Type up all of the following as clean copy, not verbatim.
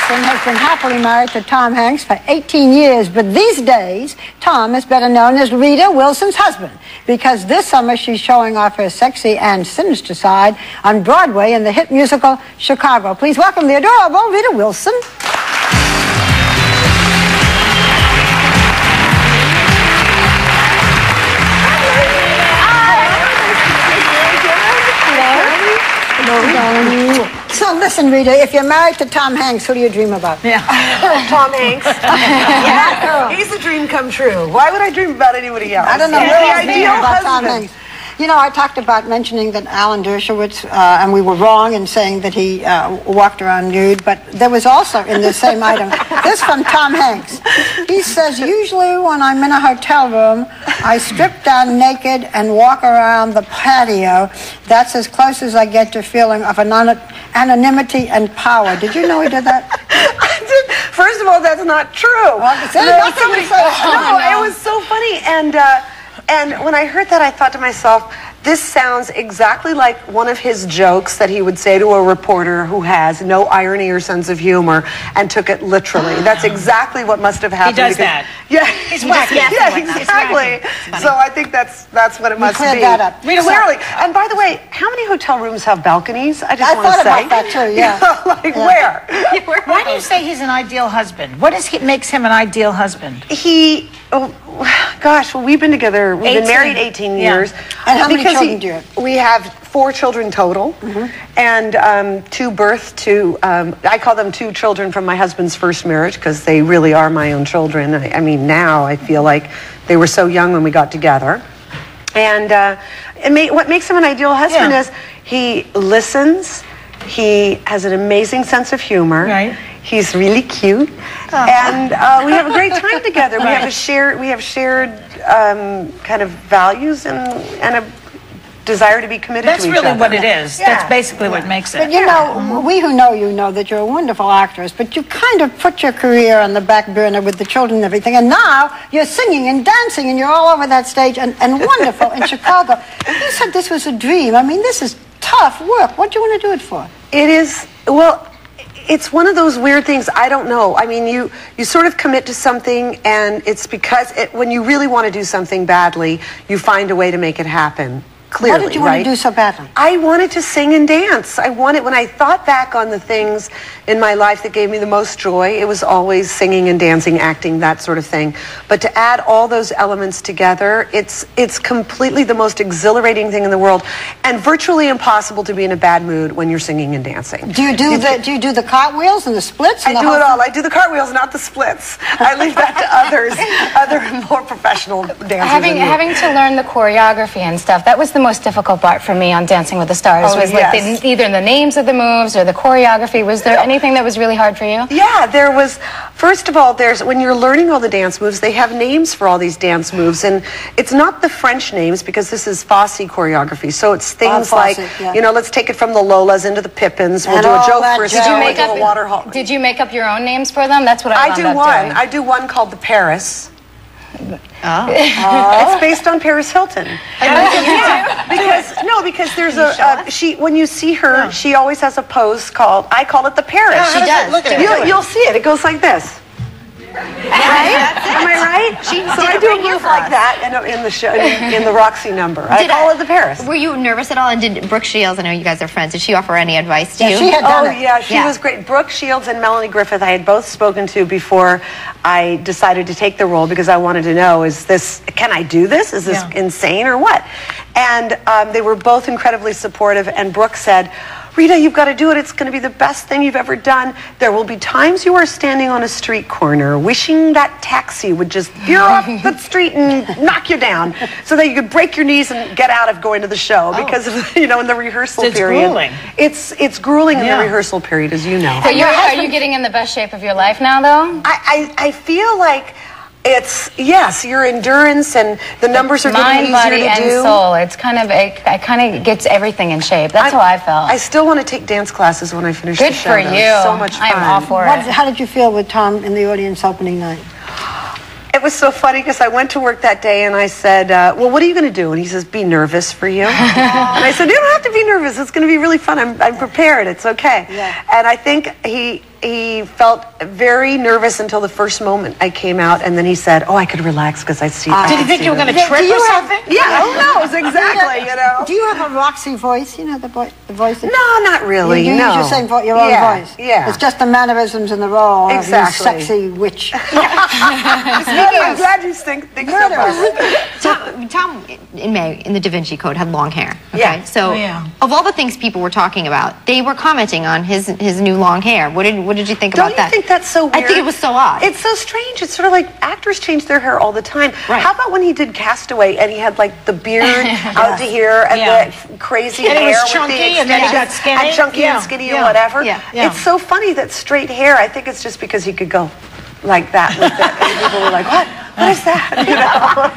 Wilson has been happily married to Tom Hanks for 18 years, but these days, Tom is better known as Rita Wilson's husband, because this summer she's showing off her sexy and sinister side on Broadway in the hit musical Chicago. Please welcome the adorable Rita Wilson. So listen, Rita, if you're married to Tom Hanks, who do you dream about? Yeah. Tom Hanks. Yeah, he's a dream come true. Why would I dream about anybody else? I don't know. He's The ideal about husband. Tom Hanks. You know, I talked about mentioning that Alan Dershowitz, and we were wrong in saying that he walked around nude, but there was also in the same item, this from Tom Hanks. He says, usually when I'm in a hotel room, I strip down naked and walk around the patio. That's as close as I get to feeling of anonymity and power. Did you know he did that? First of all, that's not true. Well, it was so funny. And when I heard that, I thought to myself, this sounds exactly like one of his jokes that he would say to a reporter who has no irony or sense of humor and took it literally. That's exactly what must have happened. He does that. Yeah, he's wacky. Yeah, exactly. So I think that's what it must be. Cleared that up. Clearly. And by the way, how many hotel rooms have balconies? I just want to say. I thought about that too. Yeah. Where? Why do you say he's an ideal husband? What makes him an ideal husband? Gosh, well, we've been together. We've been married 18 years. And how many children do you have? We have 4 children total, and I call them 2 children from my husband's first marriage, because they really are my own children. I mean, now I feel like they were so young when we got together. And what makes him an ideal husband is he listens, he has an amazing sense of humor. Right. He's really cute, and we have a great time together. We have shared kind of values and a desire to be committed to each other. That's really what it is. Yeah. That's basically what makes it. But you know, we who know you know that you're a wonderful actress, but you kind of put your career on the back burner with the children and everything, and now you're singing and dancing and you're all over that stage and wonderful in Chicago. You said this was a dream. I mean, this is tough work. What do you want to do it for? It is, well, it's one of those weird things. I don't know. I mean, you sort of commit to something, and it's because when you really want to do something badly, you find a way to make it happen. Clearly, what did you want to do so badly? I wanted to sing and dance. When I thought back on the things in my life that gave me the most joy, it was always singing and dancing, acting, that sort of thing. But to add all those elements together, it's completely the most exhilarating thing in the world, and virtually impossible to be in a bad mood when you're singing and dancing. Do you do the cartwheels and the splits? And I do it all. I do the cartwheels, not the splits. I leave that to other more professional dancers. Having to learn the choreography and stuff, that was the most difficult part for me on Dancing with the Stars. Like either the names of the moves or the choreography. Was there anything that was really hard for you? Yeah, there was. First of all, when you're learning all the dance moves, they have names for all these dance moves, and it's not the French names, because this is Fosse choreography. So it's things like, you know, let's take it from the Lolas into the Pippins. We'll do a joke for a Waterhall. Did you make up your own names for them? That's what I wound up doing. I do one called the Paris. It's based on Paris Hilton. Because there's when you see her, she always has a pose called, I call it the Paris. She does. You'll see it. It goes like this. Right? Am I right? So I do a move like that in the show, in the Roxy number. I call it the Paris. Were you nervous at all? And did Brooke Shields, I know you guys are friends, did she offer any advice to you? She had done it. Yeah, she was great. Brooke Shields and Melanie Griffith I had both spoken to before I decided to take the role, because I wanted to know, can I do this? Is this insane or what? And they were both incredibly supportive, and Brooke said, Rita, you've got to do it. It's going to be the best thing you've ever done. There will be times you are standing on a street corner wishing that taxi would just veer off the street and knock you down, so that you could break your knees and get out of going to the show, because of, in the rehearsal period. Grueling. It's grueling in the rehearsal period, as you know. But are you getting in the best shape of your life now, though? I feel like your endurance and the numbers are getting easier to do. Mind, body, and soul. It's kind of, it kind of gets everything in shape. That's how I felt. I still want to take dance classes when I finish the show. Good for you. It's so much fun. I am all for it. How did you feel with Tom in the audience opening night? It was so funny, because I went to work that day and I said, well, what are you going to do? And he says, be nervous for you. And I said, you don't have to be nervous. It's going to be really fun. I'm prepared. It's okay. Yeah. And I think he felt very nervous until the first moment I came out, and then he said, "Oh, I could relax because I see." Did you think you were going to trip or something? Yeah, who knows exactly? You know. Do you have a Roxy voice? You know the voice. That No, not really. You use no. your same your own voice. Yeah. It's just the mannerisms in the role Exactly. of you sexy witch. I'm glad you think so much. Tom, in May, in the Da Vinci Code, had long hair. Okay? Yeah. So, of all the things people were talking about, they were commenting on his new long hair. What did you think about that? Don't you think that's so weird? I think it was so odd. It's so strange. It's sort of like actors change their hair all the time. Right. How about when he did Castaway and he had like the beard out to here and the crazy and hair it was with chunky the and then he got skinny. and chunky and skinny or whatever. It's so funny that straight hair. I think it's just because he could go like that with it. And people were like, "What? What is that?" You know?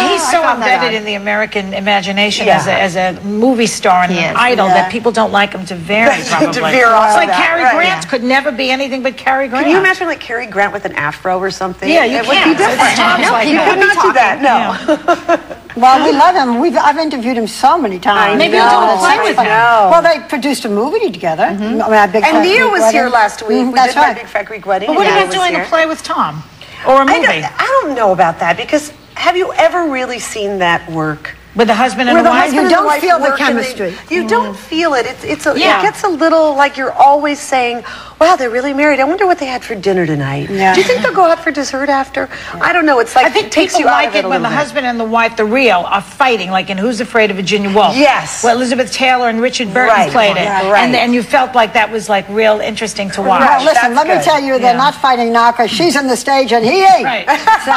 He's so embedded in the American imagination as a movie star and an idol that people don't like him to vary, probably. To veer off it's like that, Cary right. Grant could never be anything but Cary Grant. Can you imagine like Cary Grant with an afro or something? Yeah, you it would can. be different. Tom's like You that. could not do that. No. Well, we love him. I've interviewed him so many times. Maybe we'll do a play with him. Well, they produced a movie together. I mean, a Big Fat And Nia Greek was here Wedding. last week. We That's did my right. Big Fat Greek Wedding. But what and about Nia doing was a here. play with Tom? Or a movie? I don't know about that because have you ever really seen that work? With the husband and Where the the wife? husband You and don't the wife feel the work and chemistry. you don't feel it. It gets a little like you're always saying, "Wow, they're really married. I wonder what they had for dinner tonight." Yeah. Do you think they'll go out for dessert after? I don't know. It's like I think it takes people you out like of it it a when the little bit. husband and the wife, the real, are fighting, like in Who's Afraid of Virginia Woolf. Yes. Where Elizabeth Taylor and Richard Burton played it. Right. And you felt like that was like real interesting to watch. Well, listen, That's let me good. tell you, they're not fighting now because she's on the stage and he ain't. Right. So,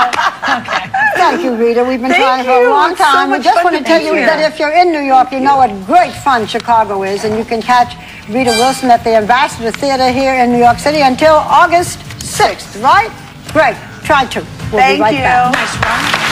thank you, Rita. We've been Thank trying for a you. long It's so time. We much just fun want to to tell be you here. that if you're in New York, you know what great fun Chicago is, and you can catch Rita Wilson at the Ambassador Theater here in New York City until August 6th, right? Great. Try to. We'll be Thank right you. back. Nice one.